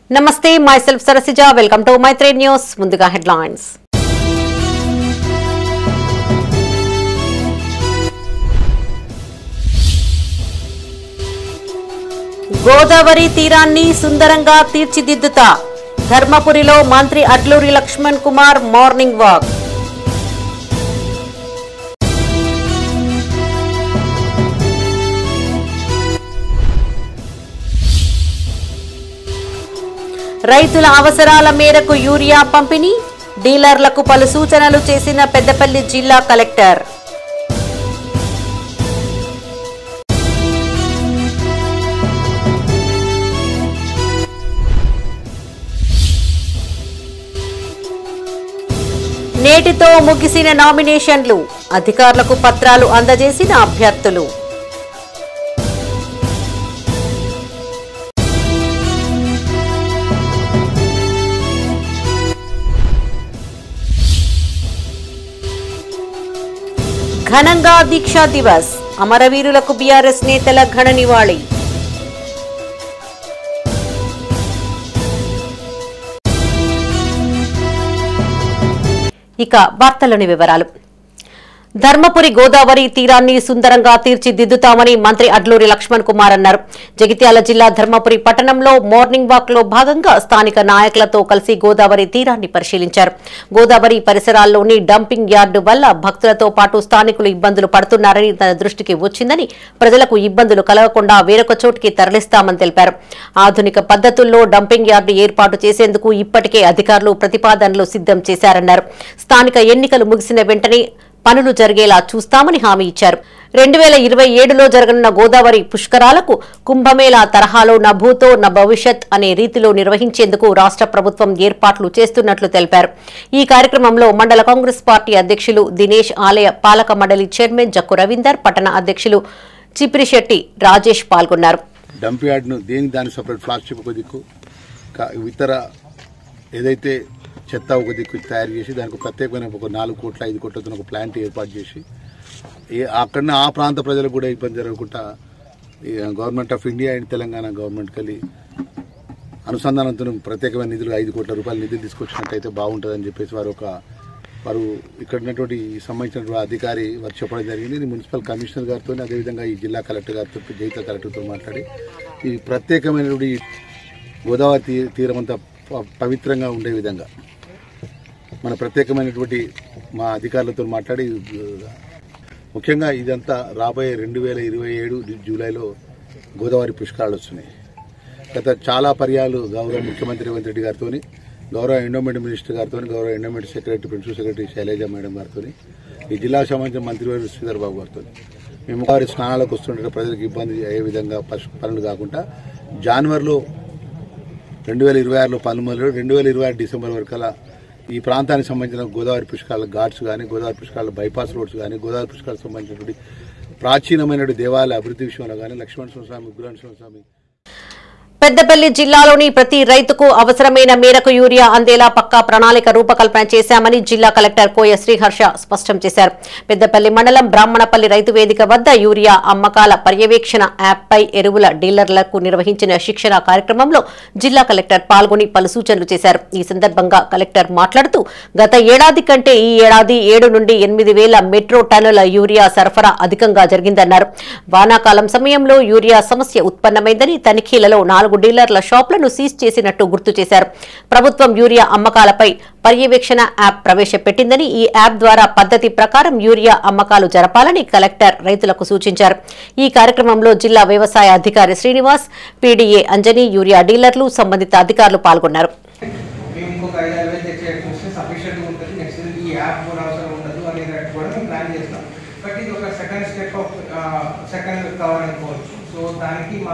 నమస్తే myself Sarasija welcome to Mytrade News ముందుగా headlines Godavari తీరాన్ని సుందరంగా తీర్చిదిద్దుతా ధర్మపురిలో మంత్రి అడ్లూరి లక్ష్మణ్ కుమార్ మార్నింగ్ వాక్ రైతుల అవసరాల మేరకు యూరియా పంపిణీ డీలర్లకు పలు సూచనలు చేసిన పెద్దపల్లి జిల్లా కలెక్టర్ నేటితో ముగిసిన నామినేషన్లు అధికారులకు పత్రాలు అందజేసిన అభ్యర్థులు ఘనంగా దీక్షా దివస్ అమరవీరులకు బీఆర్ఎస్ నేతల ఘన నివాళి ఇక వార్తల్లోని వివరాలు ధర్మపురి గోదావరి తీరాన్ని సుందరంగా తీర్చిదిద్దుతామని మంత్రి అడ్లూరి లక్ష్మణ్ కుమార్ అన్నారు. జగిత్యాల జిల్లా ధర్మపురి పట్టణంలో మార్నింగ్ వాక్ లో భాగంగా స్థానిక నాయకులతో కలిసి గోదావరి తీరాన్ని పరిశీలించారు. గోదావరి పరిసరాల్లోని డంపింగ్ యార్డు వల్ల భక్తులతో పాటు స్థానికులు ఇబ్బందులు పడుతున్నారని తన దృష్టికి వచ్చిందని, ప్రజలకు ఇబ్బందులు కలగకుండా వేరొక చోటికి తరలిస్తామని తెలిపారు. ఆధునిక పద్ధతుల్లో డంపింగ్ యార్డు ఏర్పాటు చేసేందుకు ఇప్పటికే అధికారులు ప్రతిపాదనలు సిద్దం చేశారన్నారు. స్థానిక ఎన్నికలు ముగిసిన వెంటనే పనులు జరిగేలా చూస్తామని హామీ ఇచ్చారు. 2027లో జరగనున్న గోదావరి పుష్కరాలకు కుంభమేళా తరహాలో నా భూతో నా భవిష్యత్ అనే రీతిలో నిర్వహించేందుకు రాష్ట్ర ప్రభుత్వం ఏర్పాట్లు చేస్తున్నట్లు తెలిపారు. ఈ కార్యక్రమంలో మండల కాంగ్రెస్ పార్టీ అధ్యక్షులు దినేష్, ఆలయ పాలక మండలి చైర్మన్ జక్కు రవీందర్, పట్టణ అధ్యక్షులు చిపిరిశెట్టి రాజేష్ పాల్గొన్నారు. డంప్ యార్డ్ను దాని సపరేట్ ప్లాస్టిక్ ఒక దిక్కు, ఇతర ఏదైతే చెత్త ఒక దిక్కు తయారు చేసి దానికి ప్రత్యేకమైన ఒక 4 కోట్ల 5 కోట్లతో ఒక ప్లాంట్ ఏర్పాటు చేసి అక్కడనే ఆ ప్రాంత ప్రజలకు కూడా ఇబ్బంది జరగకుండా government of India and Telangana government కలిసి అనుసంధానంతో ప్రత్యేకమైన నిధులు 5 కోట్ల రూపాయల నిధులు తీసుకొచ్చినట్టయితే బాగుంటుందని చెప్పేసి వారు ఇక్కడ ఉన్నటువంటి సంబంధించినటువంటి అధికారి వారు చెప్పడం జరిగింది. మున్సిపల్ కమిషనర్ గారితో, అదేవిధంగా ఈ జిల్లా కలెక్టర్ గారితో, జైత కలెక్టర్తో మాట్లాడి ఈ ప్రత్యేకమైనటువంటి గోదావరి తీరం అంతా పవిత్రంగా ఉండే విధంగా మన ప్రత్యేకమైనటువంటి మా అధికారులతో మాట్లాడి, ముఖ్యంగా ఇదంతా రాబోయే 2027 జూలైలో గోదావరి పుష్కరాలు వస్తున్నాయి. గత చాలా పర్యాలు గౌరవ ముఖ్యమంత్రి రేవంత్ రెడ్డి గారితో, గౌరవ ఎండోమెంట్ మినిస్టర్ గారితో, గౌరవ endowment secretary, principal secretary Shailaja madam గారితో, ఈ జిల్లాకు సంబంధించిన మంత్రివర్యులు శ్రీధర్ బాబు గారితో మేము వారి స్నానాలకు వస్తుంటే ప్రజలకు ఇబ్బంది అయ్యే విధంగా పనులు కాకుండా జనవరిలో 2026లో పనులు మొదలు 2026 డిసెంబర్ వరకల్లా ఈ ప్రాంతానికి సంబంధించిన గోదావరి పుష్కరాల ఘాట్స్ కానీ, గోదావరి పుష్కరాల బైపాస్ రోడ్స్ కానీ, గోదావరి పుష్కరాలకు సంబంధించినటువంటి ప్రాచీనమైన దేవాలయ అభివృద్ధి విషయంలో కానీ లక్ష్మణ స్వామి, ఉగ్రనరసింహ స్వామి. పెద్దపల్లి జిల్లాలోని ప్రతి రైతుకు అవసరమైన మేరకు యూరియా అందేలా పక్కా ప్రణాళిక రూపకల్పన చేశామని జిల్లా కలెక్టర్ కోయ శ్రీహర్ష స్పష్టం చేశారు. పెద్దపల్లి మండలం బ్రాహ్మణపల్లి రైతు వేదిక వద్ద యూరియా అమ్మకాల పర్యవేక్షణ యాప్పై ఎరువుల డీలర్లకు నిర్వహించిన శిక్షణ కార్యక్రమంలో జిల్లా కలెక్టర్ పాల్గొని పలు సూచనలు చేశారు. ఈ సందర్భంగా కలెక్టర్ మాట్లాడుతూ, గత ఏడాది కంటే ఈ ఏడాది 7 నుండి 8,000 మెట్రో టన్నుల యూరియా సరఫరా అధికంగా జరిగిందన్నారు. వానాకాలం సమయంలో యూరియా సమస్య ఉత్పన్నమైందని, తనిఖీలలో 4 డీలర్ల షాపులను సీజ్ చేసినట్టు గుర్తు చేశారు. ప్రభుత్వం యూరియా అమ్మకాలపై పర్యవేక్షణ యాప్ ప్రవేశపెట్టిందని, ఈ యాప్ ద్వారా పద్ధతి ప్రకారం యూరియా అమ్మకాలు జరపాలని కలెక్టర్ రైతులకు సూచించారు. ఈ కార్యక్రమంలో జిల్లా వ్యవసాయ అధికారి శ్రీనివాస్, పీడీఏ అంజనీ, యూరియా డీలర్లు, సంబంధిత అధికారులు పాల్గొన్నారు. సో దానికి మా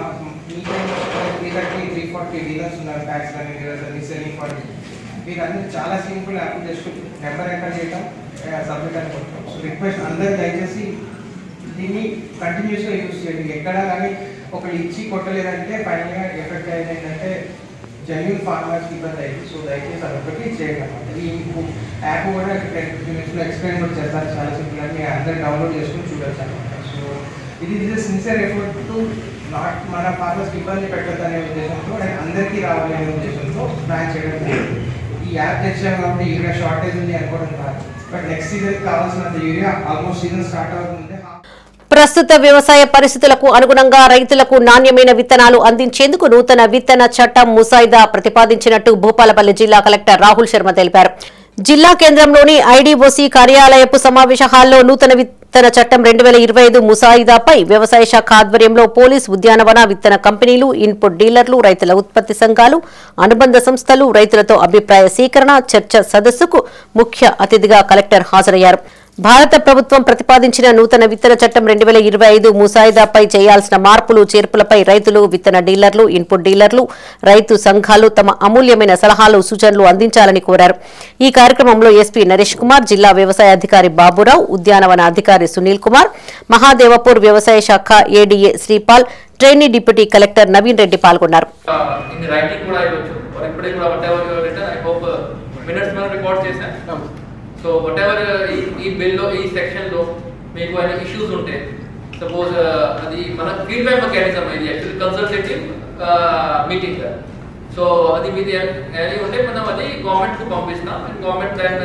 340 డీలర్స్ ఉన్నారు, ట్యాక్స్ కానీ డీలర్స్ అన్ని సెల్లింగ్ పాయింట్. వీళ్ళందరూ చాలా సింపుల్ యాప్ చేసుకుంటారు, నెంబర్ ఎంటర్ చేయడం, సబ్మిట్ అని కొట్టడం. సో రిక్వెస్ట్ అందరూ దయచేసి దీన్ని కంటిన్యూస్గా యూజ్ చేయండి. ఎక్కడ కానీ ఒకళ్ళు ఇచ్చి కొట్టలేదంటే ఫైనల్గా ఎఫెక్ట్ అయ్యేది ఏంటంటే జెన్యూన్ ఫార్మర్స్కి ఇబ్బంది అయింది. సో దయచేసి అదొకటి చేయండి అన్నమాట. ఈ యాప్ కూడా 10 minutesలో ఎక్స్ప్లెయిన్ కూడా చేస్తారు, చాలా సింపుల్ అని మీరు అందరూ డౌన్లోడ్ చేసుకుని చూడొచ్చు అనమాట. సో ఇది సిన్సియర్ ఎఫర్ట్ టు నాట్ మన ఫార్మర్స్కి ఇబ్బంది పెట్టద్దనే ఉద్దేశంతో అండ్ అందరికీ రావాలి అనే ఉద్దేశంతో ప్లాన్ చేయడం జరిగింది. ఈ యాప్ తెచ్చాం కాబట్టి యూరియా షార్టేజ్ ఉంది అనుకోవడం కాదు, బట్ నెక్స్ట్ సీజన్కి కావాల్సినంత యూరియా ఆల్మోస్ట్ సీజన్ స్టార్ట్ అవుతుంది. ప్రస్తుత వ్యవసాయ పరిస్థితులకు అనుగుణంగా రైతులకు నాణ్యమైన విత్తనాలు అందించేందుకు నూతన విత్తన చట్టం ముసాయిదా ప్రతిపాదించినట్టు భూపాలపల్లి జిల్లా కలెక్టర్ రాహుల్ శర్మ తెలిపారు. జిల్లా కేంద్రంలోని ఐడీఓసీ కార్యాలయపు సమావేశ హాల్లో నూతన విత్తన చట్టం 2025 ముసాయిదాపై వ్యవసాయ శాఖ ఆధ్వర్యంలో పోలీస్, ఉద్యానవన, విత్తన కంపెనీలు, ఇన్పుట్ డీలర్లు, రైతుల ఉత్పత్తి సంఘాలు, అనుబంధ సంస్థలు, రైతులతో అభిప్రాయ సేకరణ, చర్చ సదస్సుకు ముఖ్య అతిథిగా కలెక్టర్ హాజరయ్యారు. భారత ప్రభుత్వం ప్రతిపాదించిన నూతన విత్తన చట్టం 2025 ముసాయిదాపై చేయాల్సిన మార్పులు, చేర్పులపై రైతులు, విత్తన డీలర్లు, ఇన్పుట్ డీలర్లు, రైతు సంఘాలు తమ అమూల్యమైన సలహాలు, సూచనలు అందించాలని కోరారు. ఈ కార్యక్రమంలో ఎస్పీ నరేష్ కుమార్, జిల్లా వ్యవసాయ అధికారి బాబురావు, ఉద్యానవన అధికారి సునీల్ కుమార్, మహాదేవపూర్ వ్యవసాయ శాఖ ADA Sripal, trainee deputy collector Naveen Reddy పాల్గొన్నారు. సో వాట్ ఎవర్ ఈ బిల్లో ఈ సెక్షన్లో మీకు అనే ఇష్యూస్ ఉంటే సపోజ్ అది మన ఫీడ్బ్యాక్ మెకానిజం ఇది యాక్చువల్లీ కన్సల్టేటివ్ మీటింగ్. సో అది మీది అని ఉంటే మనం అది గవర్నమెంట్కు పంపిస్తాం. Government then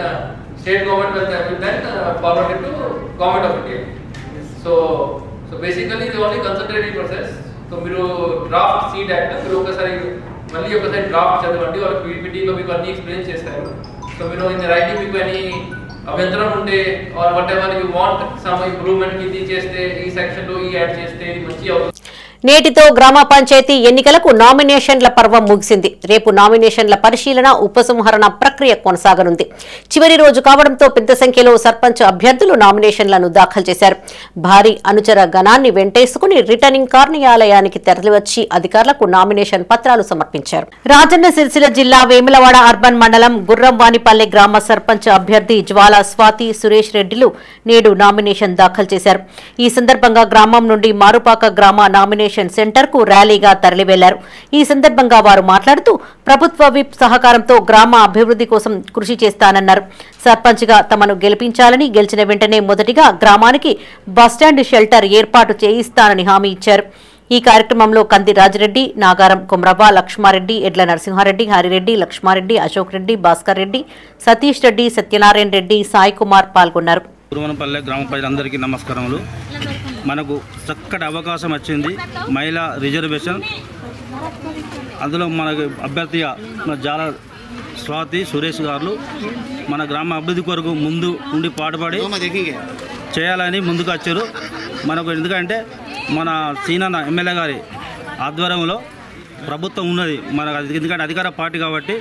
state government then forward to government of India. So basically ఇది ఓన్లీ కన్సల్టేటివ్ ప్రాసెస్. సో మీరు డ్రాఫ్ట్ సీడ్ యాక్ట్ మీరు ఒకసారి డ్రాఫ్ట్ చదవండి, వాళ్ళకి పీపీటీలో మీకు అన్ని ఎక్స్ప్లెయిన్ చేస్తారు. సో మీరు ఇన్ రైటింగ్ మీకు అని అభ్యంతరం ఉంటే or whatever you want some improvement ఇది చేస్తే, ఈ సెక్షన్ లో ఈ యాడ్ చేస్తే మంచి అవుతుంది. నేటితో గ్రామ పంచాయతీ ఎన్నికలకు నామినేషన్ల పర్వం ముగిసింది. రేపు నామినేషన్ల పరిశీలన, ఉపసంహరణ ప్రక్రియ కొనసాగనుంది. చివరి రోజు కావడంతో పెద్ద సంఖ్యలో సర్పంచ్ అభ్యర్థులు నామినేషన్లను దాఖలు చేశారు. భారీ అనుచర గణాన్ని వెంటేసుకుని రిటర్నింగ్ కార్యాలయానికి తరలివచ్చి అధికారులకు నామినేషన్ పత్రాలు సమర్పించారు. రాజన్న సిరిసిల్ల జిల్లా వేములవాడ అర్బన్ మండలం గుర్రంవానిపల్లె గ్రామ సర్పంచ్ అభ్యర్థి జ్వాలా స్వాతి సురేష్ రెడ్డిలు నేడు నామినేషన్ దాఖలు చేశారు. ఈ సందర్భంగా గ్రామం నుండి మారుపాక గ్రామ నామినేషన్ సెంటర్ కు ర్యాలీగా తరలి వెళ్లారు. ఈ సందర్భంగా వారు మాట్లాడుతూ ప్రభుత్వ విప్ సహకారంతో గ్రామ అభివృద్ధి కోసం కృషి చేస్తానన్నారు. సర్పంచ్ గా తమను గెలిపించాలని, గెలిచిన వెంటనే మొదటిగా గ్రామానికి బస్టాండ్ షెల్టర్ ఏర్పాటు చేయిస్తానని హామీ ఇచ్చారు. ఈ కార్యక్రమంలో కంది రాజిరెడ్డి, నాగారం కొమ్రవ్వ, లక్ష్మారెడ్డి, ఎడ్ల నరసింహారెడ్డి, హరిరెడ్డి, లక్ష్మారెడ్డి, అశోక్ రెడ్డి, భాస్కర్ రెడ్డి, సతీష్ రెడ్డి, సత్యనారాయణ రెడ్డి, సాయి కుమార్ పాల్గొన్నారు. గురువనపల్లె గ్రామ ప్రజలందరికీ నమస్కారములు. మనకు చక్కటి అవకాశం వచ్చింది మహిళా రిజర్వేషన్. అందులో మనకు అభ్యర్థిగా మన జాల స్వాతి సురేష్ గారు మన గ్రామ అభివృద్ధి కొరకు ముందు ఉండి పాటుపడి చేయాలని ముందుకు వచ్చారు మనకు. ఎందుకంటే మన సీనన్న ఎమ్మెల్యే గారి ఆధ్వర్యంలో ప్రభుత్వం ఉన్నది మనకు, ఎందుకంటే అధికార పార్టీ కాబట్టి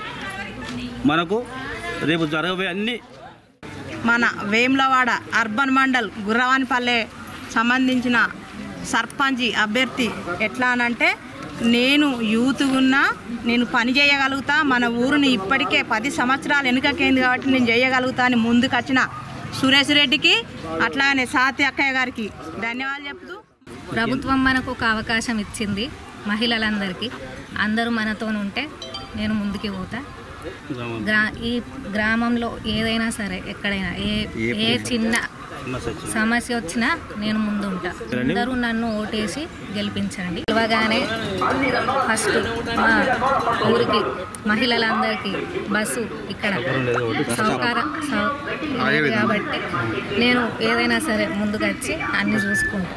మనకు రేపు జరగబోయే అన్ని మన వేములవాడ అర్బన్ మండల్ గుర్రవానిపల్లె సంబంధించిన సర్పంచ్ అభ్యర్థి ఎట్లా అనంటే, నేను యూత్గున్నా, నేను పని చేయగలుగుతా, మన ఊరిని ఇప్పటికే 10 సంవత్సరాలు వెనుకకేంది కాబట్టి నేను చేయగలుగుతా అని ముందుకు వచ్చిన సురేష్ రెడ్డికి, అట్లానే సాతి అక్కయ్య గారికి ధన్యవాదాలు చెప్తూ, ప్రభుత్వం మనకు ఒక అవకాశం ఇచ్చింది. మహిళలందరికీ అందరూ మనతో ఉంటే నేను ముందుకు పోతా. ఈ గ్రామంలో ఏదైనా సరే, ఎక్కడైనా ఏ చిన్న సమస్య వచ్చినా నేను ముందు ఉంటా. అందరూ నన్ను ఓటేసి గెలిపించండి. గెలవగానే ఫస్ట్ మా ఊరికి మహిళలందరికీ బస్సు ఇక్కడ సౌకర్యం కాబట్టి నేను ఏదైనా సరే ముందుకు వచ్చి అన్ని చూసుకుంటా.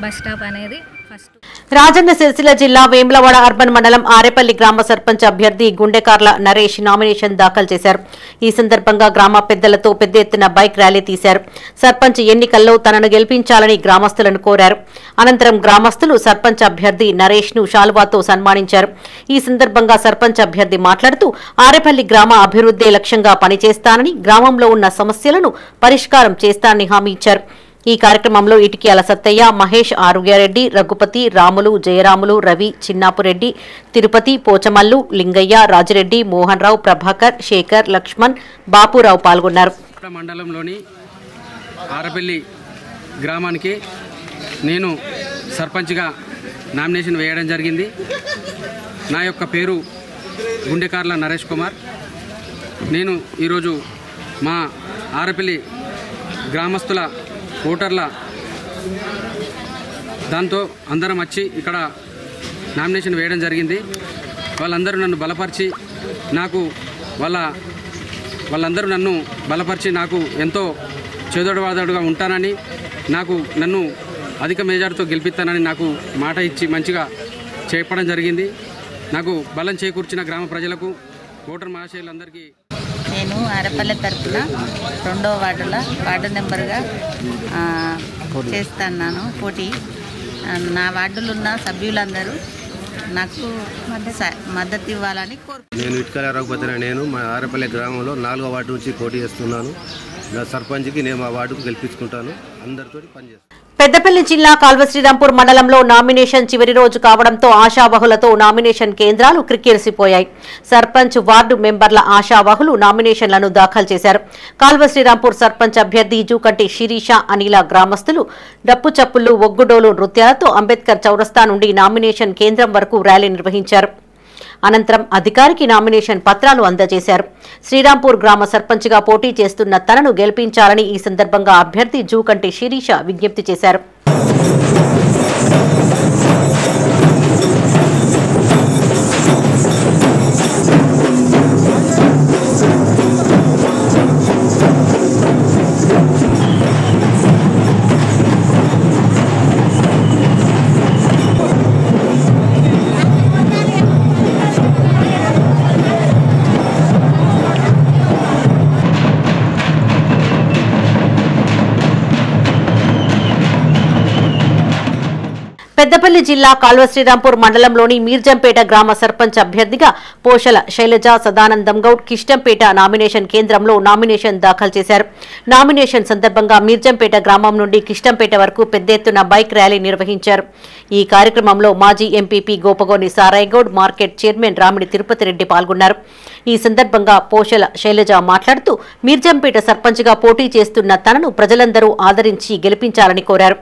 బస్ స్టాప్ అనేది ఫస్ట్. రాజన్న సిరిసిల్ల జిల్లా వేములవాడ అర్బన్ మండలం ఆరేపల్లి గ్రామ సర్పంచ్ అభ్యర్థి గుండెకార్ల నరేష్ నామినేషన్ దాఖలు చేశారు. ఈ సందర్భంగా గ్రామ పెద్దలతో పెద్ద ఎత్తున బైక్ ర్యాలీ తీశారు. సర్పంచ్ ఎన్నికల్లో తనను గెలిపించాలని గ్రామస్తులను కోరారు. అనంతరం గ్రామస్తులు సర్పంచ్ అభ్యర్థి నరేష్ ను శాలువాతో సన్మానించారు. ఈ సందర్భంగా సర్పంచ్ అభ్యర్థి మాట్లాడుతూ ఆరేపల్లి గ్రామ అభివృద్ధే లక్ష్యంగా పనిచేస్తానని, గ్రామంలో ఉన్న సమస్యలను పరిష్కారం చేస్తానని హామీ ఇచ్చారు. ఈ కార్యక్రమంలో ఇటిక్యాల సత్తయ్య, మహేష్, ఆరోగ్యారెడ్డి, రఘుపతి, రాములు, జయరాములు, రవి, చిన్నాపురెడ్డి, తిరుపతి, పోచమల్లు, లింగయ్య, రాజిరెడ్డి, మోహన్ రావు, ప్రభాకర్, శేఖర్, లక్ష్మణ్, బాపురావు పాల్గొన్నారు. మండలంలోని ఆరపల్లి గ్రామానికి నేను సర్పంచ్గా నామినేషన్ వేయడం జరిగింది. నా యొక్క పేరు గుండెకార్ల నరేష్ కుమార్. నేను ఈరోజు మా ఆరపల్లి గ్రామస్తుల ఓటర్ల దాంతో అందరం వచ్చి ఇక్కడ నామినేషన్ వేయడం జరిగింది. వాళ్ళందరూ నన్ను బలపరిచి వాళ్ళందరూ నన్ను బలపరిచి నాకు ఎంతో చేదోడవాదోడుగా ఉంటానని, నన్ను అధిక మెజార్టీతో గెలిపిస్తానని నాకు మాట ఇచ్చి మంచిగా చెప్పడం జరిగింది. నాకు బలం చేకూర్చిన గ్రామ ప్రజలకు, ఓటర్ మహాశయులందరికీ నేను ఆరపల్లె తరఫున 2వ వార్డు నెంబర్గా చేస్తున్నాను పోటీ. నా వార్డులో ఉన్న సభ్యులందరూ నాకు మద్దతు ఇవ్వాలని కోరుకుంటున్నాను. నేను ఇటుకల రఘుపతి. నేను మా ఆరపల్లె గ్రామంలో 4వ వార్డు నుంచి పోటీ చేస్తున్నాను. నా సర్పంచ్కి నేను మా వార్డుకు గెలిపించుకుంటాను. అందరితో పనిచేస్తాను. పెద్దపల్లి జిల్లా కాల్వశ్రీరాంపూర్ మండలంలో నామినేషన్ చివరి రోజు కావడంతో ఆశావహులతో నామినేషన్ కేంద్రాలు క్రిక్కిరిసిపోయాయి. సర్పంచ్, వార్డు మెంబర్ల ఆశావహులు నామినేషన్లను దాఖలు చేశారు. కాల్వశ్రీరాంపూర్ సర్పంచ్ అభ్యర్థి జూకంటి శిరీష, అనిల గ్రామస్తులు డప్పు చప్పులు, ఒగ్గుడోలు నృత్యాలతో అంబేద్కర్ చౌరస్తా నుండి నామినేషన్ కేంద్రం వరకు ర్యాలీ నిర్వహించారు. అనంతరం అధికారికి నామినేషన్ పత్రాలు అందజేశారు. శ్రీరాంపూర్ గ్రామ సర్పంచ్గా పోటీ చేస్తున్న తనను గెలిపించాలని ఈ సందర్భంగా అభ్యర్థి జూకంటి శిరీష విజ్ఞప్తి చేశారు. పెద్దపల్లి జిల్లా కాల్వశ్రీరాంపూర్ మండలంలోని మీర్జంపేట గ్రామ సర్పంచ్ అభ్యర్థిగా పోషల శైలజ సదానందం గౌడ్ కిష్టంపేట నామినేషన్ కేంద్రంలో నామినేషన్ దాఖలు చేశారు. నామినేషన్ సందర్భంగా మీర్జంపేట గ్రామం నుండి కిష్టంపేట వరకు పెద్ద ఎత్తున బైక్ ర్యాలీ నిర్వహించారు. ఈ కార్యక్రమంలో మాజీ MPP Gopagoni Sarayagoud, market chairman Ramidi Tirupati Reddy పాల్గొన్నారు. ఈ సందర్భంగా పోషల శైలజ మాట్లాడుతూ మీర్జంపేట సర్పంచ్గా పోటీ చేస్తున్న తనను ప్రజలందరూ ఆదరించి గెలిపించాలని కోరారు.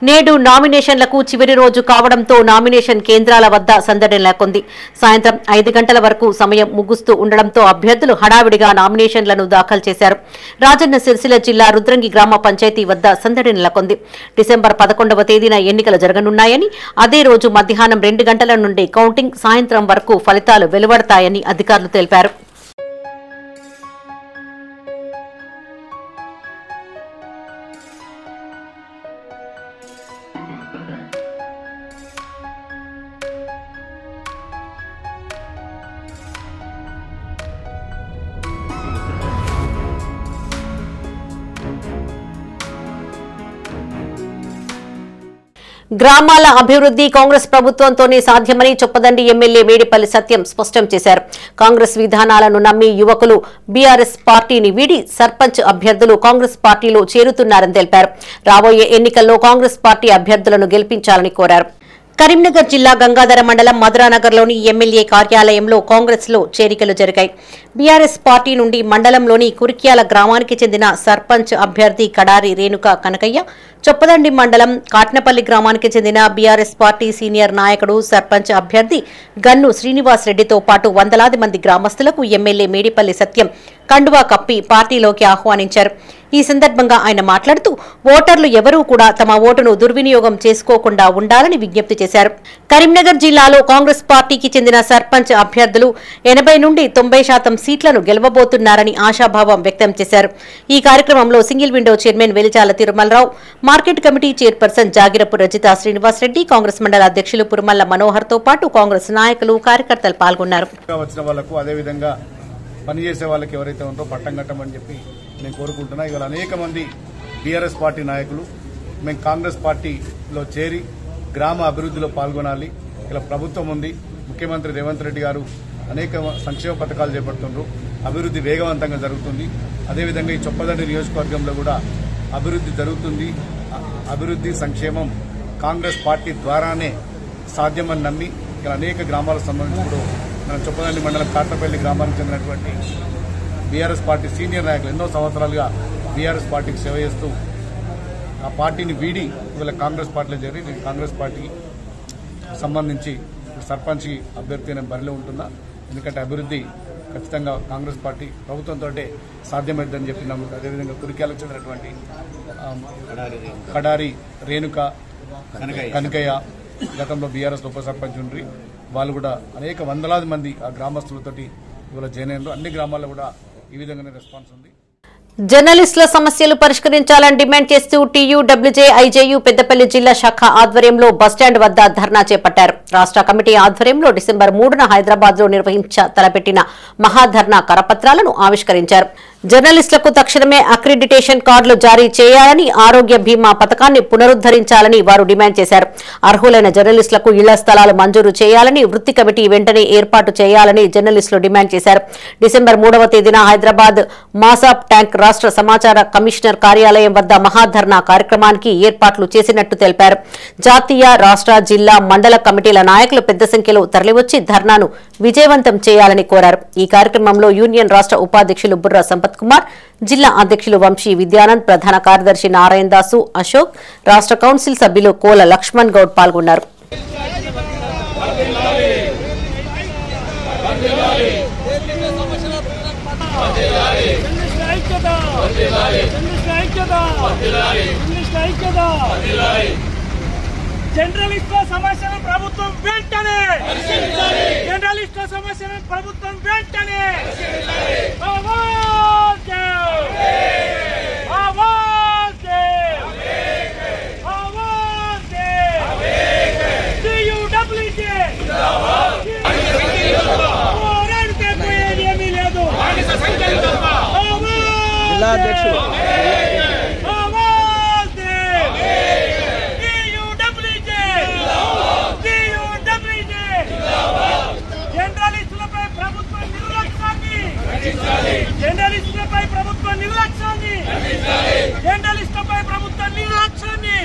నేడు నామినేషన్లకు చివరి రోజు కావడంతో నామినేషన్ కేంద్రాల వద్ద సందడి నెలకొంది. సాయంత్రం 5 గంటల వరకు సమయం ముగుస్తూ ఉండడంతో అభ్యర్థులు హడావిడిగా నామినేషన్లను దాఖలు చేశారు. రాజన్న సిరిసిల్ల జిల్లా రుద్రంగి గ్రామ పంచాయతీ వద్ద సందడి నెలకొంది. డిసెంబర్ 11వ తేదీన ఎన్నికలు జరగనున్నాయని, అదే రోజు మధ్యాహ్నం 2 గంటల నుండి కౌంటింగ్, సాయంత్రం వరకు ఫలితాలు వెలువడతాయని అధికారులు తెలిపారు. గ్రామాల అభివృద్ధి కాంగ్రెస్ ప్రభుత్వంతోనే సాధ్యమని చొప్పదండి ఎమ్మెల్యే మేడిపల్లి సత్యం స్పష్టం చేశారు. కాంగ్రెస్ విధానాలను నమ్మి యువకులు బీఆర్ఎస్ పార్టీని వీడి సర్పంచ్ అభ్యర్థులు కాంగ్రెస్ పార్టీలో చేరుతున్నారని తెలిపారు. రాబోయే ఎన్నికల్లో కాంగ్రెస్ పార్టీ అభ్యర్థులను గెలిపించాలని కోరారు. కరీంనగర్ జిల్లా గంగాధర మండలం మధురానగర్లోని ఎమ్మెల్యే కార్యాలయంలో కాంగ్రెస్ లో చేరికలు జరిగాయి. బీఆర్ఎస్ పార్టీ నుండి మండలంలోని కురిక్యాల గ్రామానికి చెందిన సర్పంచ్ అభ్యర్థి కడారి రేణుక కనకయ్య, చొప్పదండి మండలం కాట్నపల్లి గ్రామానికి చెందిన బీఆర్ఎస్ పార్టీ సీనియర్ నాయకుడు సర్పంచ్ అభ్యర్థి గన్ను శ్రీనివాస్ రెడ్డితో పాటు వందలాది మంది గ్రామస్తులకు ఎమ్మెల్యే మేడిపల్లి సత్యం కండువా కప్పి పార్టీలోకి ఆహ్వానించారు. ఈ సందర్భంగా ఆయన మాట్లాడుతూ ఓటర్లు ఎవరూ కూడా తమ ఓటును దుర్వినియోగం చేసుకోకుండా ఉండాలని విజ్ఞప్తి చేశారు. కరీంనగర్ జిల్లాలో కాంగ్రెస్ పార్టీకి చెందిన సర్పంచ్ అభ్యర్థులు 80 నుండి 90% సీట్లను గెలవబోతున్నారని ఆశాభావం వ్యక్తం చేశారు. ఈ కార్యక్రమంలో single window chairman Velichala Tirumalarao, market committee chairperson Jagirapu Rajitha Srinivas Reddy, Congress మండల అధ్యక్షులు పురుమల్ల మనోహర్ తో పాటు కాంగ్రెస్ నాయకులు, కార్యకర్తలు పాల్గొన్నారు. పనిచేసే వాళ్ళకి ఎవరైతే ఉంటారో పట్టం కట్టమని చెప్పి నేను కోరుకుంటున్నా. ఇవాళ అనేక మంది బీఆర్ఎస్ పార్టీ నాయకులు మేము కాంగ్రెస్ పార్టీలో చేరి గ్రామ అభివృద్ధిలో పాల్గొనాలి. ఇలా ప్రభుత్వం ఉంది, ముఖ్యమంత్రి రేవంత్ రెడ్డి గారు అనేక సంక్షేమ పథకాలు చేపడుతున్నారు, అభివృద్ధి వేగవంతంగా జరుగుతుంది. అదేవిధంగా ఈ చొప్పదండి నియోజకవర్గంలో కూడా అభివృద్ధి జరుగుతుంది. అభివృద్ధి సంక్షేమం కాంగ్రెస్ పార్టీ ద్వారానే సాధ్యమని నమ్మి ఇలా అనేక గ్రామాలకు సంబంధించి కూడా మన చొప్పదండి మండలం కాట్రపల్లి గ్రామానికి చెందినటువంటి బీఆర్ఎస్ పార్టీ సీనియర్ నాయకులు ఎన్నో సంవత్సరాలుగా బీఆర్ఎస్ పార్టీకి సేవ చేస్తూ ఆ పార్టీని వీడి ఇవాళ కాంగ్రెస్ పార్టీలో చేరి నేను కాంగ్రెస్ పార్టీకి సంబంధించి సర్పంచ్ అభ్యర్థి నేను బరిలో ఉంటున్నా. ఎందుకంటే అభివృద్ధి ఖచ్చితంగా కాంగ్రెస్ పార్టీ ప్రభుత్వంతో సాధ్యమైందని చెప్పి నమ్ముతుంది. అదేవిధంగా కురిక్యాలకు చెందినటువంటి కడారి రేణుక కనకయ్య గతంలో బీఆర్ఎస్ ఉప సర్పంచ్ ఉండ్రి. వాళ్ళు కూడా అనేక వందలాది మంది ఆ గ్రామస్తులతోటి ఇవాళ జాయిన్ అయినారు. అన్ని గ్రామాల్లో కూడా ఈ విధంగానే రెస్పాన్స్ ఉంది. జర్నలిస్టుల సమస్యలు పరిష్కరించాలని డిమాండ్ చేస్తూ టీయూడబ్ల్యూజే ఐజేయూ పెద్దపల్లి జిల్లా శాఖ ఆధ్వర్యంలో బస్టాండ్ వద్ద ధర్నా చేపట్టారు. రాష్ట్ర కమిటీ ఆధ్వర్యంలో డిసెంబర్ 3న హైదరాబాద్ లో తలపెట్టిన మహాధర్నా కరపత్రాలను ఆవిష్కరించారు. జర్నలిస్టులకు తక్షణమే అక్రిడిటేషన్ కార్డులు జారీ చేయాలని, ఆరోగ్య బీమా పథకాన్ని పునరుద్దరించాలని వారు డిమాండ్ చేశారు. అర్హులైన జర్నలిస్టులకు ఇళ్ల స్థలాలు మంజూరు చేయాలని, వృత్తి కమిటీ వెంటనే ఏర్పాటు చేయాలని జర్నలిస్టులు డిమాండ్ చేశారు. డిసెంబర్ 3వ తేదీన హైదరాబాద్ మాసాప్ ట్యాంక్ రాష్ట్ర సమాచార కమిషనర్ కార్యాలయం వద్ద మహాధర్నా కార్యక్రమానికి ఏర్పాట్లు చేసినట్టు తెలిపారు. జాతీయ, రాష్ట్ర, జిల్లా, మండల కమిటీల నాయకులు పెద్ద సంఖ్యలో తరలివచ్చి ధర్నాను విజయవంతం చేయాలని కోరారు. ఈ కార్యక్రమంలో యూనియన్ రాష్ట్ర ఉపాధ్యక్షులు బుర్రా సంపత్ కుమార్, జిల్లా అధ్యక్షులు వంశీ విద్యానంద్, ప్రధాన కార్యదర్శి నారాయణ దాసు, అశోక్, రాష్ట్ర కౌన్సిల్ సభ్యులు కోల లక్ష్మణ్ గౌడ్ పాల్గొన్నారు. జర్నలిస్టుల సమస్యను ప్రభుత్వం వెంటనే జర్నలిస్టుల సమస్యను ప్రభుత్వం వెంటనే ఏమీ లేదు. జిల్లా అధ్యక్షుడు జర్నలిస్టులపై ప్రభుత్వ నిర్లక్ష్యాన్ని జర్నలిస్టులపై ప్రభుత్వ నిర్లక్ష్యాన్ని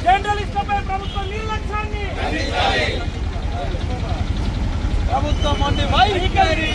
జర్నలిస్టులపై ప్రభుత్వ నిర్లక్ష్యాన్ని ప్రభుత్వం మొండి వైఖరి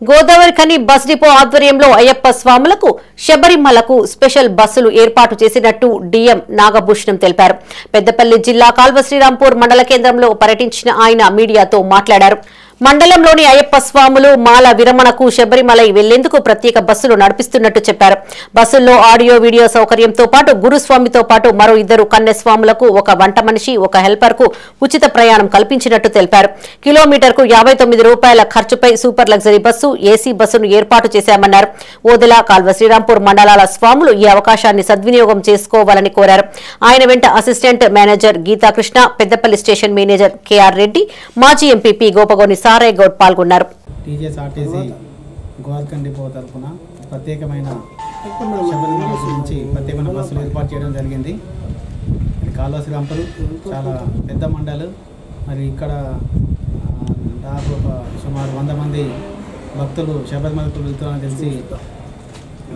గోదావరి ఖని బస్ డిపో ఆధ్వర్యంలో అయ్యప్ప స్వాములకు శబరిమలకు స్పెషల్ బస్సులు ఏర్పాటు చేసినట్టు డీఎం నాగభూషణం తెలిపారు. పెద్దపల్లి జిల్లా కాల్వశ్రీరాంపూర్ మండల కేంద్రంలో పర్యటించిన ఆయన మీడియాతో మాట్లాడారు. మండలంలోని అయ్యప్ప స్వాములు మాల విరమణకు శబరిమలై వెళ్లేందుకు ప్రత్యేక బస్సులు నడిపిస్తున్నట్టు చెప్పారు. బస్సుల్లో ఆడియో వీడియో సౌకర్యంతో పాటు గురుస్వామితో పాటు మరో 2 కన్యస్వాములకు, ఒక వంట మనిషి, ఒక హెల్పర్ కు ఉచిత ప్రయాణం కల్పించినట్టు తెలిపారు. కిలోమీటర్కు 59 రూపాయల ఖర్చుపై సూపర్ లగ్జరీ బస్సు, ఏసీ బస్సును ఏర్పాటు చేశామన్నారు. ఓదెల, కాల్వశ్రీరాంపూర్ మండలాల స్వాములు ఈ అవకాశాన్ని సద్వినియోగం చేసుకోవాలని కోరారు. ఆయన వెంట assistant manager Geetakrishna, Peddapalli station manager KR Reddy, మాజీ ఎంపీపీ గోపగోని సారయ్య గౌడ్ పాల్గొన్నారు. టీజీఎస్ఆర్టీసీ గోదావరి డిపో తరఫున ప్రత్యేకమైన శబరిమల నుంచి ప్రత్యేకమైన బస్సులు ఏర్పాటు చేయడం జరిగింది. కాల్వశ్రీరాంపూర్ చాలా పెద్ద మండలు. మరి ఇక్కడ దాదాపు సుమారు 100 మంది భక్తులు శబరిమలకు వెళ్తున్నారని తెలిసి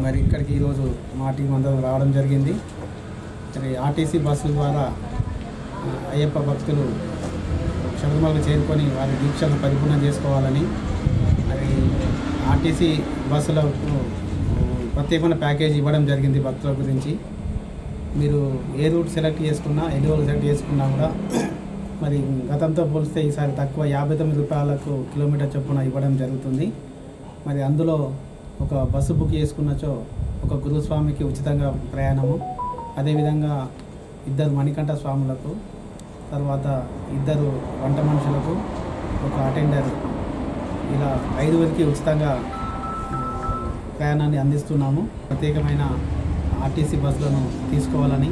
మరి ఇక్కడికి ఈరోజు మా టీం అందరూ రావడం జరిగింది. మరి ఆర్టీసీ బస్సుల ద్వారా అయ్యప్ప భక్తులు శబరిమలకు చేరుకొని వారి దీక్షలను పరిపూర్ణం చేసుకోవాలని మరి ఆర్టీసీ బస్సులకు ప్రత్యేకమైన ప్యాకేజ్ ఇవ్వడం జరిగింది. భక్తుల గురించి మీరు ఏ రూట్ సెలెక్ట్ చేసుకున్నా, ఎన్ని రోజులు సెలెక్ట్ చేసుకున్నా కూడా మరి గతంతో పోలిస్తే ఈసారి తక్కువ 59 రూపాయలకు కిలోమీటర్ చొప్పున ఇవ్వడం జరుగుతుంది. మరి అందులో ఒక బస్సు బుక్ చేసుకున్నచో ఒక గురుస్వామికి ఉచితంగా ప్రయాణము, అదేవిధంగా 2 మణికంఠ స్వాములకు, తర్వాత 2 వంట మనుషులకు, ఒక అటెండర్, ఇలా 5 ఉచితంగా ప్రయాణాన్ని అందిస్తున్నాము. ప్రత్యేకమైన ఆర్టీసీ బస్సులను తీసుకోవాలని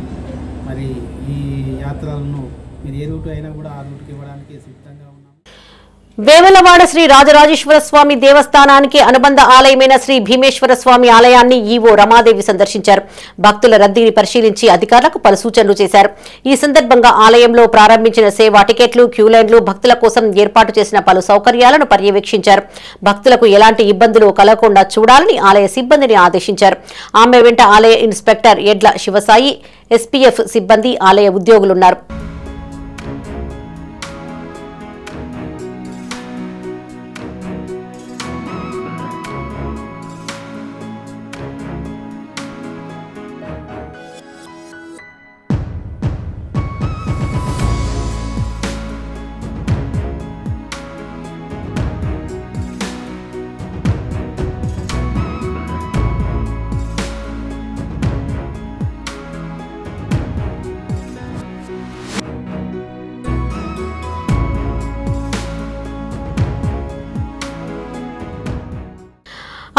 మరి ఈ యాత్రలను మీరు ఏ రూట్ అయినా కూడా ఆ రూట్కి ఇవ్వడానికి సిద్ధంగా ఉన్నాము. వేములవాడ శ్రీ రాజరాజేశ్వర స్వామి దేవస్థానానికి అనుబంధ ఆలయమైన శ్రీ భీమేశ్వర స్వామి ఆలయాన్ని ఈవో రమాదేవి సందర్శించారు. భక్తుల రద్దీని పరిశీలించి అధికారులకు పలు సూచనలు చేశారు. ఈ సందర్భంగా ఆలయంలో ప్రారంభించిన సేవా టికెట్లు, క్యూలైన్లు, భక్తుల కోసం ఏర్పాటు చేసిన పలు సౌకర్యాలను పర్యవేక్షించారు. భక్తులకు ఎలాంటి ఇబ్బందులు కలగకుండా చూడాలని ఆలయ సిబ్బందిని ఆదేశించారు. ఆమె వెంట ఆలయ ఇన్స్పెక్టర్ ఎడ్ల శివసాయి, ఎస్పీఎఫ్ సిబ్బంది, ఆలయ ఉద్యోగులున్నారు.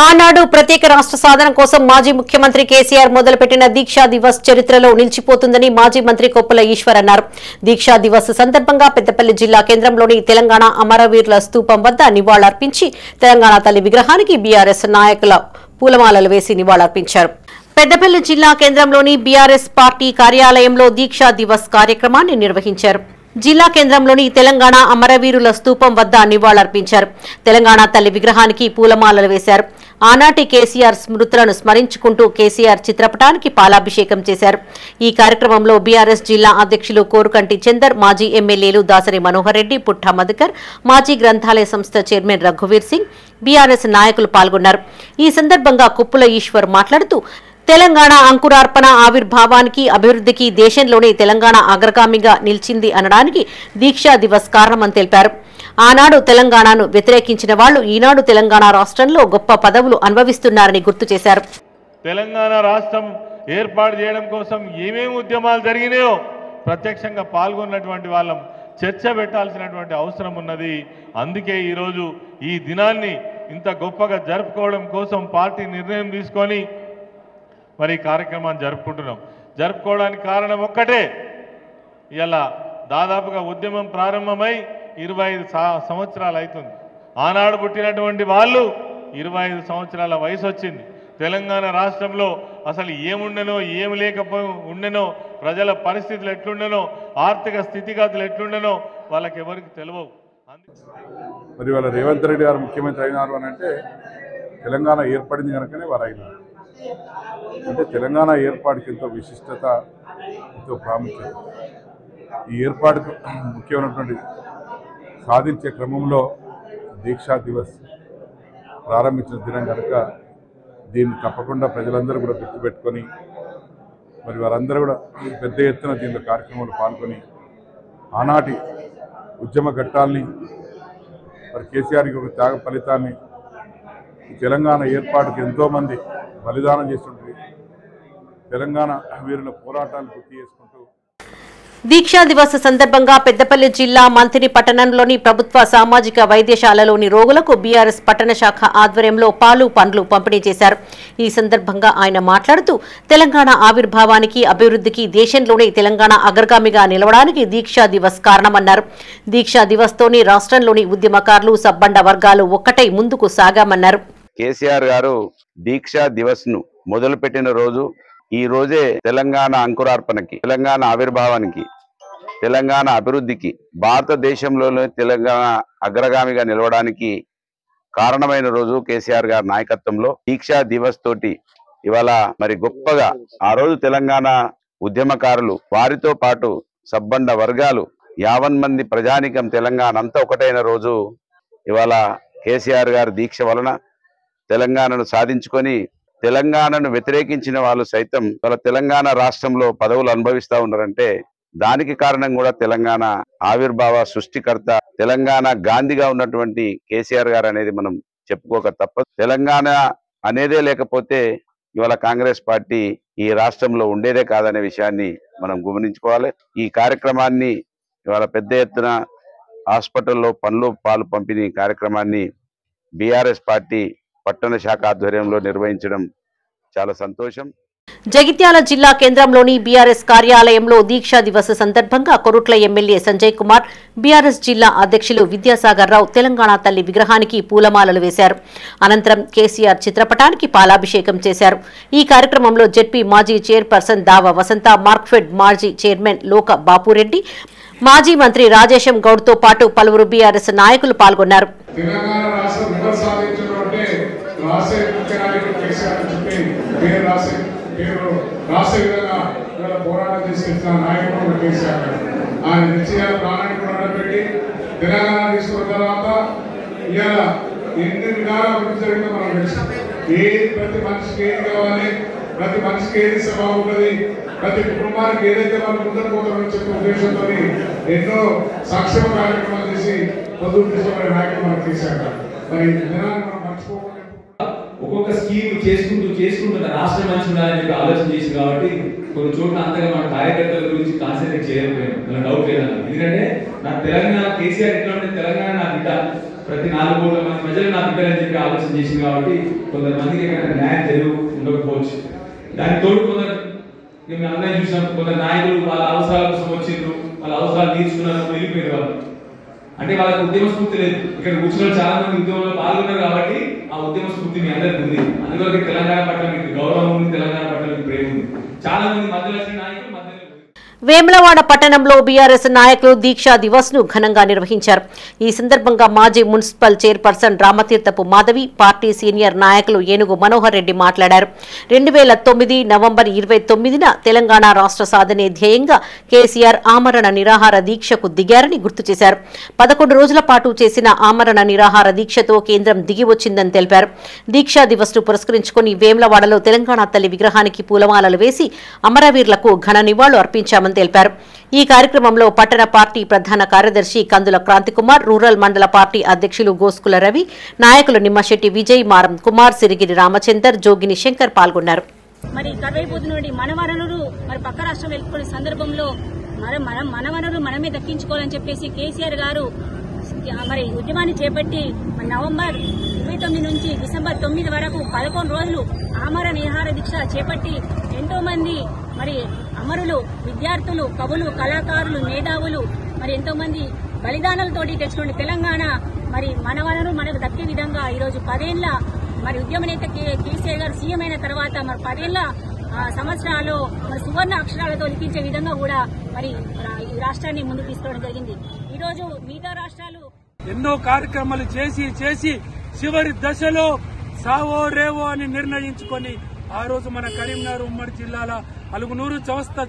ఆనాడు ప్రత్యేక రాష్ట్ర సాధన కోసం మాజీ ముఖ్యమంత్రి కేసీఆర్ మొదలుపెట్టిన దీక్షా దివస్ చరిత్రలో నిలిచిపోతుందని మాజీ మంత్రి కొప్పుల ఈశ్వర్ అన్నారు. దీక్షా దివస్ సందర్భంగా పెద్దపల్లి జిల్లా కేంద్రంలోని తెలంగాణ అమరవీరుల స్తూపం వద్ద నివాళులర్పించి తెలంగాణ తల్లి విగ్రహానికి బీఆర్ఎస్ నాయకుల పూలమాలలు వేసి నివాళులర్పించారు. పెద్దపల్లి జిల్లా కేంద్రంలోని బీఆర్ఎస్ పార్టీ కార్యాలయంలో దీక్షా దివస్ కార్యక్రమాన్ని నిర్వహించారు. జిల్లా కేంద్రంలోని తెలంగాణ అమరవీరుల స్తూపం వద్ద నివాళులర్పించారు. తెలంగాణ తల్లి విగ్రహానికి పూలమాలలు వేశారు. ఆనాటి కేసీఆర్ స్మృతులను స్మరించుకుంటూ కేసీఆర్ చిత్రపటానికి పాలాభిషేకం చేశారు. ఈ కార్యక్రమంలో బీఆర్ఎస్ జిల్లా అధ్యక్షులు కోరుకంటి చందర్, మాజీ ఎమ్మెల్యేలు దాసరి మనోహర్ రెడ్డి, పుట్ట మధుకర్, మాజీ గ్రంథాలయ సంస్థ చైర్మన్ రఘువీర్ సింగ్, బీఆర్ఎస్ నాయకులు పాల్గొన్నారు. ఈ సందర్భంగా కొప్పుల ఈశ్వర్ మాట్లాడుతూ తెలంగాణ అంకురార్పణ ఆవిర్భావానికి, అభివృద్ధికి దేశంలోనే తెలంగాణ అగ్రగామిగా నిలిచింది అనడానికి దీక్షా దివస్ కారణమని తెలిపారు. ఆనాడు తెలంగాణను వ్యతిరేకించిన వాళ్లు ఈనాడు తెలంగాణ రాష్ట్రంలో గొప్ప పదవులు అనుభవిస్తున్నారని గుర్తు చేశారు. తెలంగాణ రాష్ట్రం ఏర్పాటు చేయడం కోసం ఏమేమి ఉద్యమాలు జరిగినాయో ప్రత్యక్షంగా పాల్గొన్నటువంటి వాళ్ళం చర్చ పెట్టాల్సినటువంటి అవసరం ఉన్నది. అందుకే ఈరోజు ఈ దినాన్ని ఇంత గొప్పగా జరుపుకోవడం కోసం పార్టీ నిర్ణయం తీసుకొని మరి కార్యక్రమాన్ని జరుపుకోవడానికి కారణం ఒక్కటే, ఇలా దాదాపుగా ఉద్యమం ప్రారంభమై 25 సంవత్సరాలు అవుతుంది. ఆనాడు పుట్టినటువంటి వాళ్ళు 25 సంవత్సరాల వయసు వచ్చింది. తెలంగాణ రాష్ట్రంలో అసలు ఏముండెనో, ఏమి ఉండెనో, ప్రజల పరిస్థితులు ఎట్లుండెనో, ఆర్థిక స్థితిగతులు ఎట్లుండెనో వాళ్ళకి ఎవరికి తెలియవు. మరి వాళ్ళ రేవంత్ రెడ్డి గారు ముఖ్యమంత్రి అయినారు అని అంటే తెలంగాణ ఏర్పడింది కనుకనే వారు అయినారు. అంటే తెలంగాణ ఏర్పాటుకి ఎంతో విశిష్టత, ఎంతో ప్రాముఖ్యత. ఈ ఏర్పాటుకు ముఖ్యమైనటువంటి సాధించే క్రమంలో దీక్షా దివస్ ప్రారంభించిన దినం కనుక దీన్ని తప్పకుండా ప్రజలందరూ కూడా గుర్తుపెట్టుకొని మరి వారందరూ కూడా పెద్ద ఎత్తున దీనిలో కార్యక్రమంలో పాల్గొని ఆనాటి ఉద్యమ ఘట్టాలని మరి కేసీఆర్కి ఒక త్యాగ ఫలితాన్ని తెలంగాణ ఏర్పాటుకు ఎంతోమంది బలిదానం చేస్తుంటే తెలంగాణ వీరుల పోరాటాలు గుర్తు చేసుకుంటూ దీక్షా దివస్ సందర్భంగా పెద్దపల్లి జిల్లా మంథిని పట్టణంలోని ప్రభుత్వ సామాజిక వైద్యశాలలోని రోగులకు బీఆర్ఎస్ పట్టణ శాఖ ఆధ్వర్యంలో పాలు, పండ్లు పంపిణీ చేశారు. ఈ సందర్భంగా ఆయన మాట్లాడుతూ తెలంగాణ ఆవిర్భావానికి, అభివృద్ధికి దేశంలోనే తెలంగాణ అగ్రగామిగా నిలవడానికి దీక్షా దివస్ కారణమన్నారు. దీక్షా దివస్తోని రాష్ట్రంలోని ఉద్యమకారులు, సబ్బండ వర్గాలు ఒక్కటై ముందుకు సాగామన్నారు. కేసీఆర్ గారు దీక్షా దివస్ ను మొదలుపెట్టిన రోజు ఈ రోజే తెలంగాణ అంకురార్పణకి, తెలంగాణ ఆవిర్భావానికి, తెలంగాణ అభివృద్ధికి, భారతదేశంలోనే తెలంగాణ అగ్రగామిగా నిలవడానికి కారణమైన రోజు కేసీఆర్ గారి నాయకత్వంలో దీక్షా దివస్ తోటి ఇవాళ మరి గొప్పగా ఆ రోజు తెలంగాణ ఉద్యమకారులు, వారితో పాటు సబ్బండ వర్గాలు, 50 మంది ప్రజానికం తెలంగాణ అంతా ఒకటైన రోజు ఇవాళ కేసీఆర్ గారి దీక్ష వలన తెలంగాణను సాధించుకొని తెలంగాణను వ్యతిరేకించిన వాళ్ళు సైతం వాళ్ళ తెలంగాణ రాష్ట్రంలో పదవులు అనుభవిస్తూ ఉన్నారంటే దానికి కారణం కూడా తెలంగాణ ఆవిర్భావ సృష్టికర్త, తెలంగాణ గాంధీగా ఉన్నటువంటి కేసీఆర్ గారు అనేది మనం చెప్పుకోక తప్పదు. తెలంగాణ అనేదే లేకపోతే ఇవాళ కాంగ్రెస్ పార్టీ ఈ రాష్ట్రంలో ఉండేదే కాదనే విషయాన్ని మనం గమనించుకోవాలి. ఈ కార్యక్రమాన్ని ఇవాళ పెద్ద ఎత్తున హాస్పిటల్లో పండ్లు, పాలు పంపిణీ కార్యక్రమాన్ని బీఆర్ఎస్ పార్టీ పట్టణ శాఖ ఆధ్వర్యంలో నిర్వహించడం చాలా సంతోషం. జగిత్యాల జిల్లా కేంద్రంలోని బీఆర్ఎస్ కార్యాలయంలో దీక్షా దివస్ సందర్భంగా కొరుట్ల ఎమ్మెల్యే సంజయ్ కుమార్, బీఆర్ఎస్ జిల్లా అధ్యక్షులు విద్యాసాగర్ రావు తెలంగాణ తల్లి విగ్రహానికి పూలమాలలు వేశారు. అనంతరం కేసీఆర్ చిత్రపటానికి పాలాభిషేకం చేశారు. ఈ కార్యక్రమంలో జెడ్పీ మాజీ చైర్పర్సన్ దావ వసంత, మార్క్ఫెడ్ మాజీ చైర్మన్ లోక బాపురెడ్డి, మాజీ మంత్రి రాజేశం గౌడ్తో పాటు పలువురు బీఆర్ఎస్ నాయకులు పాల్గొన్నారు. రాష్ట్ర విధంగా ఇవాళ పోరాటం తీసుకెళ్తున్న నాయకుడు కేసీఆర్ ఆయన నిశ్చయాల ప్రాణాన్ని కూడా నడపెట్టి తెలంగాణ తీసుకున్న తర్వాత ఇవాళ ఎన్ని విధాలు అభివృద్ధి జరిగిందో మనం తెలుసు. ఏది ప్రతి మనిషికి ఏది కావాలి, ప్రతి మనిషికి ఏది సభ ఉంటుంది, ప్రతి కుటుంబానికి ఏదైతే మనం ముందర పోతామని చెప్పే ఉద్దేశంతో ఎన్నో సంక్షేమ కార్యక్రమాలు చేసి పొద్దుకు తీసుకునే నాయకులు మనం కేసీఆర్. మరి ఈ దినాన్ని మనం మర్చిపోకూడదు. ఒక్కొక్క స్కీమ్ చేసుకుంటున్న రాష్ట్రం మంచి ఉండాలని చెప్పి ఆలోచన చేసి కాబట్టి కొన్ని చోట్ల అంతగా మన కార్యకర్తల గురించి కాన్సన్ట్రేట్ చేయలేకపోయాం. అలా డౌట్ లేదన్న. ఎందుకంటే నా తెలంగాణ కేసీఆర్ ఎట్లా ఉంటే తెలంగాణ నా బిడ్డ, ప్రతి 4 కోట్ల మంది ప్రజలు నా బిడ్డలని చెప్పి ఆలోచన చేసింది కాబట్టి కొంతమందికి ఎక్కడ న్యాయం జరుగు ఉండకపోవచ్చు. దానికి తోడు కొందరు మేము అందరం చూసాం, కొందరు నాయకులు వాళ్ళ అవసరాల కోసం వచ్చిండ్రు, వాళ్ళ అవసరాలు తీర్చుకున్నారు, వెళ్ళిపోయారు వాళ్ళు. అంటే వాళ్ళకి ఉద్యమ స్ఫూర్తి లేదు. ఇక్కడ కూర్చున్న చాలా మంది ఉద్యమంలో పాల్గొన్నారు కాబట్టి ఆ ఉద్యమ స్ఫూర్తి మీ అందరికి ఉంది. అందులో తెలంగాణ పట్ల మీకు గౌరవం ఉంది, తెలంగాణ పట్ల మీకు ప్రేమ ఉంది. చాలా మంది మధ్యలో నాయకులు వేములవాడ పట్టణంలో బీఆర్ఎస్ నాయకులు దీక్షా దివస్ ను ఘనంగా నిర్వహించారు. ఈ సందర్భంగా మాజీ municipal chairperson Ramatheerthapu Madhavi, party senior నాయకులు ఏనుగు మనోహర్ రెడ్డి మాట్లాడారు. 2009 నవంబర్ 29న తెలంగాణ రాష్ట్ర సాధనే ధ్యేయంగా కేసీఆర్ ఆమరణ నిరాహార దీక్షకు దిగారని గుర్తు చేశారు. 11 రోజుల పాటు చేసిన ఆమరణ నిరాహార దీక్షతో కేంద్రం దిగి వచ్చిందని తెలిపారు. దీక్షా దివస్ ను పురస్కరించుకుని వేములవాడలో తెలంగాణ తల్లి విగ్రహానికి పూలమాలలు వేసి అమరవీరులకు ఘన నివాళులు అర్పించామని తెలిపారు. ఈ కార్యక్రమంలో పట్టణ పార్టీ ప్రధాన కార్యదర్శి కందుల క్రాంతికుమార్, రూరల్ మండల పార్టీ అధ్యక్షులు గోస్కుల రవి, నాయకులు నిమ్మశెట్టి విజయ్, మారం కుమార్, సిరిగిరి రామచందర్, జోగిని శంకర్ పాల్గొన్నారు. మరి కరువైపోతున్నటువంటి మన వనరులు మరి పక్క రాష్ట్రం వెళ్ళుకునే సందర్భంలో మన వనరులు మనమే దక్కించుకోవాలని చెప్పేసి కేసీఆర్ గారు మరి ఉద్యమాన్ని చేపట్టి నవంబర్ 29 నుంచి డిసెంబర్ 9 వరకు 11 రోజులు ఆమరణ నిరాహార దీక్ష చేపట్టి ఎంతో మంది మరి అమరులు, విద్యార్థులు, కవులు, కళాకారులు, మేధావులు మరి ఎంతో మంది బలిదానాలతోటి తెచ్చుకున్న తెలంగాణ మరి మన వనరు మనకు దక్కే విధంగా ఈరోజు 10 ఏళ్ల మరి ఉద్యమ నేత కేసీఆర్ గారు సీఎం అయిన తర్వాత మరి 10 ఏళ్ల సంవత్సరాల్లో మరి సువర్ణ అక్షరాలతో లిఖించే విధంగా కూడా మరి ఈ రాష్ట్రాన్ని ముందుకు తీసుకోవడం జరిగింది. ఈ రోజు మిగతా రాష్ట్రాలు ఎన్నో కార్యక్రమాలు చేసి చివరి దశలో సావో రేవో అని నిర్ణయించుకొని ఆ రోజు మన కరీంనగర్ ఉమ్మడి జిల్లాల అలుగునూరు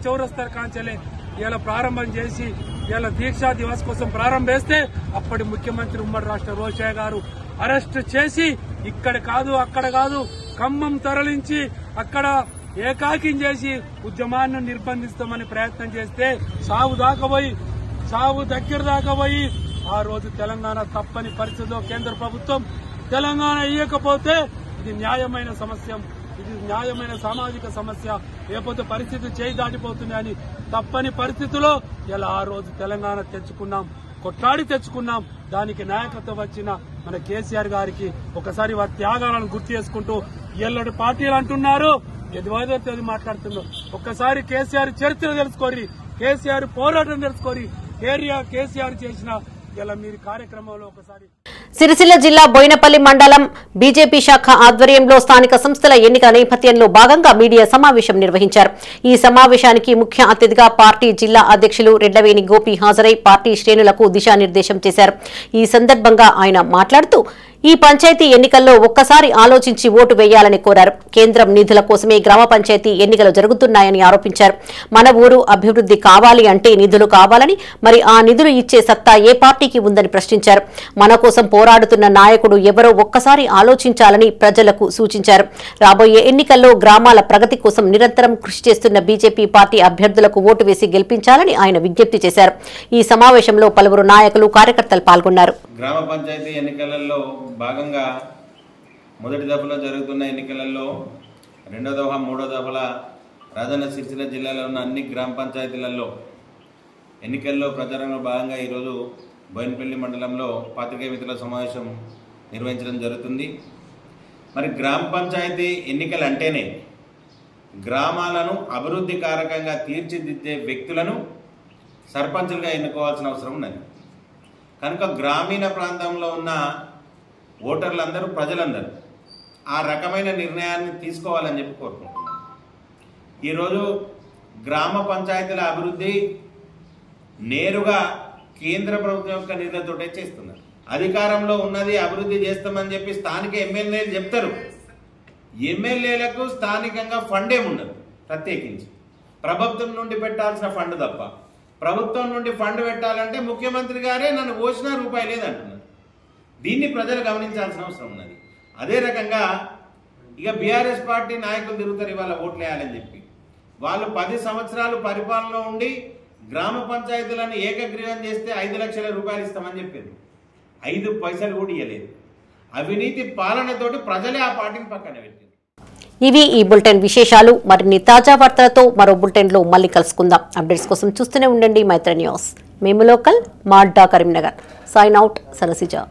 చౌరస్తా కాంచెలే ఇలా ప్రారంభం చేసి ఇలా దీక్షా దివస్ కోసం ప్రారంభిస్తే అప్పటి ముఖ్యమంత్రి ఉమ్మడి రాష్ట్ర రోషయ్య గారు అరెస్ట్ చేసి ఇక్కడ కాదు అక్కడ కాదు ఖమ్మం తరలించి అక్కడ ఏకాకిం చేసి ఉద్యమాన్ని నిర్బంధిస్తామని ప్రయత్నం చేస్తే సావు దగ్గర దాకా పోయి ఆ రోజు తెలంగాణ తప్పని పరిస్థితిలో కేంద్ర ప్రభుత్వం తెలంగాణ ఇవ్వకపోతే ఇది న్యాయమైన సమస్య, ఇది న్యాయమైన సామాజిక సమస్య, లేకపోతే పరిస్థితి చేయి దాటిపోతుంది అని తప్పని పరిస్థితిలో ఇలా ఆ రోజు తెలంగాణ తెచ్చుకున్నాం, కొట్లాడి తెచ్చుకున్నాం. దానికి నాయకత్వం వచ్చిన మన కేసీఆర్ గారికి ఒకసారి వారి త్యాగాలను గుర్తు చేసుకుంటూ ఎల్లటి పార్టీలు అంటున్నారు ఎదువైతే మాట్లాడుతున్నారు. ఒక్కసారి కేసీఆర్ చరిత్ర తెలుసుకోరి, కేసీఆర్ పోరాటం తెలుసుకోరి, కేసీఆర్ చేసిన ఇలా మీరు కార్యక్రమంలో ఒకసారి. సిరిసిల్ల జిల్లా బోయినపల్లి మండలం బీజేపీ శాఖ ఆధ్వర్యంలో స్థానిక సంస్థల ఎన్నికల నేపథ్యంలో భాగంగా మీడియా సమావేశం నిర్వహించారు. ఈ సమావేశానికి ముఖ్య అతిథిగా పార్టీ జిల్లా అధ్యక్షులు రెడ్డవేణి గోపి హాజరై పార్టీ శ్రేణులకు దిశానిర్దేశం చేశారు. ఈ సందర్భంగా ఆయన మాట్లాడుతూ ఈ పంచాయతీ ఎన్నికల్లో ఒక్కసారి ఆలోచించి ఓటు వేయాలని కోరారు. కేంద్రం నిధుల కోసమే గ్రామ పంచాయతీ ఎన్నికలు జరుగుతున్నాయని ఆరోపించారు. మన ఊరు అభివృద్ధి కావాలి అంటే నిధులు కావాలని, మరి ఆ నిధులు ఇచ్చే సత్తా ఏ పార్టీకి ఉందని ప్రశ్నించారు. మన కోసం పోరాడుతున్న నాయకుడు ఎవరో ఒక్కసారి ఆలోచించాలని ప్రజలకు సూచించారు. రాబోయే ఎన్నికల్లో గ్రామాల ప్రగతి కోసం నిరంతరం కృషి చేస్తున్న బీజేపీ పార్టీ అభ్యర్థులకు ఓటు వేసి గెలిపించాలని ఆయన విజ్ఞప్తి చేశారు. ఈ సమావేశంలో పలువురు నాయకులు, కార్యకర్తలు పాల్గొన్నారు. గ్రామ పంచాయతీ ఎన్నికలలో భాగంగా మొదటి దఫలో జరుగుతున్న ఎన్నికలలో 2వ దఫ 3వ దఫల రాజన్న సిరిసిల్ల జిల్లాలో ఉన్న అన్ని గ్రామ పంచాయతీలలో ఎన్నికల్లో ప్రచారంలో భాగంగా ఈరోజు బోయినపల్లి మండలంలో పాత్రికేయ మిత్రుల సమావేశం నిర్వహించడం జరుగుతుంది. మరి గ్రామ పంచాయతీ ఎన్నికలు అంటేనే గ్రామాలను అభివృద్ధి కారకంగా తీర్చిదిద్దే వ్యక్తులను సర్పంచులుగా ఎన్నుకోవాల్సిన అవసరం ఉన్నది. కనుక గ్రామీణ ప్రాంతంలో ఉన్న ఓటర్లందరూ ప్రజలందరూ ఆ రకమైన నిర్ణయాన్ని తీసుకోవాలని చెప్పి కోరుకుంటున్నాను. ఈరోజు గ్రామ పంచాయతీల అభివృద్ధి నేరుగా కేంద్ర ప్రభుత్వం యొక్క నిధులతోటే చేస్తున్నారు. అధికారంలో ఉన్నది అభివృద్ధి చేస్తామని చెప్పి స్థానిక ఎమ్మెల్యేలు చెప్తారు. ఎమ్మెల్యేలకు స్థానికంగా ఫండ్ ఏముండదు. ప్రత్యేకించి ప్రభుత్వం నుండి పెట్టాల్సిన ఫండ్ తప్ప ప్రభుత్వం నుండి ఫండ్ పెట్టాలంటే ముఖ్యమంత్రి గారే నన్ను పోసినా రూపాయి లేదంటున్నారు. దీన్ని ప్రజలు గమనించాల్సిన అవసరం ఉన్నది. అదే రకంగా ఇక బీఆర్ఎస్ పార్టీ నాయకులు తిరుగుతారు ఇవాళ ఓట్లు వేయాలని చెప్పి. వాళ్ళు 10 సంవత్సరాలు పరిపాలనలో ఉండి గ్రామ పంచాయతీలను ఏకగ్రీవం చేస్తే 5 లక్షల రూపాయలు ఇస్తామని చెప్పారు. 5 పైసలు కూడా ఇవ్వలేదు. అవినీతి పాలనతోటి ప్రజలే ఆ పార్టీని పక్కన పెట్టారు. ఇవి ఈ బులెటిన్ విశేషాలు. మరిన్ని తాజా వార్తలతో మరో బులెటిన్లో మళ్ళీ కలుసుకుందాం. అప్డేట్స్ కోసం చూస్తూనే ఉండండి మైత్రి న్యూస్. మేము లోకల్, మాడ్డా, కరీంనగర్. Sign out, సనసిజా.